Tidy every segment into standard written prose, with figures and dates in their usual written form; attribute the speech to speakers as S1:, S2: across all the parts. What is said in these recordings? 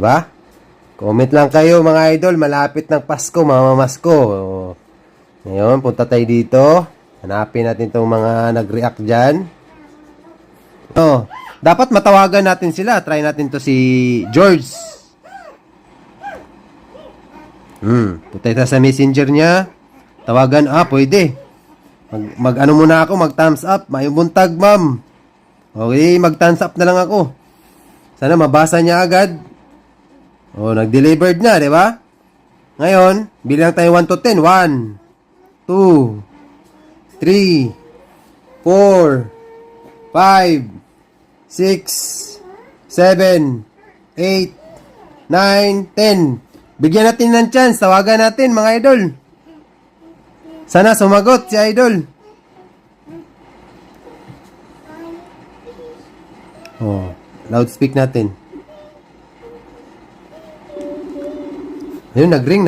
S1: Diba? Comment lang kayo mga idol. Malapit ng Pasko, mamamasko. Ngayon, punta tayo dito. Hanapin natin itong mga nag-react dyan. Dapat matawagan natin sila. Try natin to si George. Punta tayo sa messenger niya. Tawagan, pwede. Mag-ano muna ako, mag-thumbs up. May buntag, ma'am. Okay, mag-thumbs up na lang ako. Sana mabasa niya agad. Nag-delivered na, di ba? Ngayon, bilang tayo 1 to 10. 1, 2, 3, 4, 5, 6, 7, 8, 9, 10. Bigyan natin ng chance. Tawagan natin, mga idol. Sana sumagot si idol. Loudspeak natin. Ayun, nagring.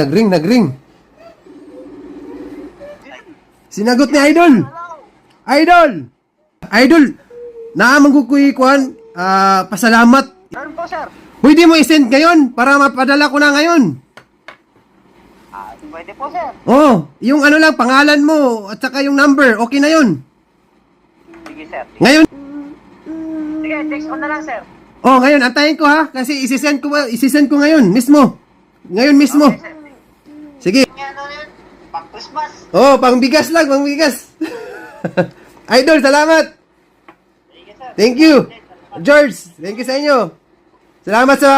S1: Sinagot ni idol. Idol, naamang pasalamat.
S2: Meron po, sir.
S1: Pwede mo i-send ngayon para mapadala ko na ngayon.
S2: Pwede po, sir.
S1: Yung ano lang, pangalan mo at saka yung number, okay na yun.
S2: Sige, sir.
S1: Ngayon.
S2: Sige, text ko na lang, sir.
S1: Ngayon, antayin ko ha, kasi isi-send ko ngayon mismo. Ngayon mismo.
S2: Okay, sir.
S1: Sige.
S2: Ano yun? Pang Christmas.
S1: Pangbigas lang, pangbigas. Idol, salamat.
S2: Sige, sir.
S1: Thank you. George, thank you sa inyo. Salamat sa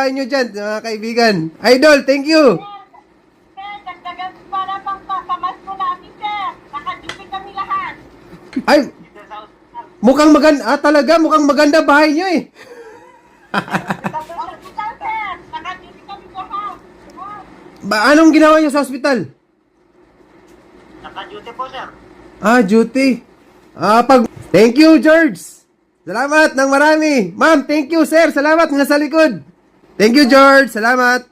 S1: inyo dyan, mga kaibigan. Idol, thank you.
S3: Sir, dagdagan para pang pamasko namin, sir. Nakadipin kami lahat.
S1: Ay, mukhang maganda, talaga, mukhang maganda bahay nyo eh.
S3: Hospital, sir. Nakadipin kami lahat.
S1: Anong ginawa nyo sa ospital?
S2: Naka-duty po, sir.
S1: Duty. Thank you, George. Salamat ng marami. Ma'am, thank you, sir. Salamat, nasa likod. Thank you, George. Salamat.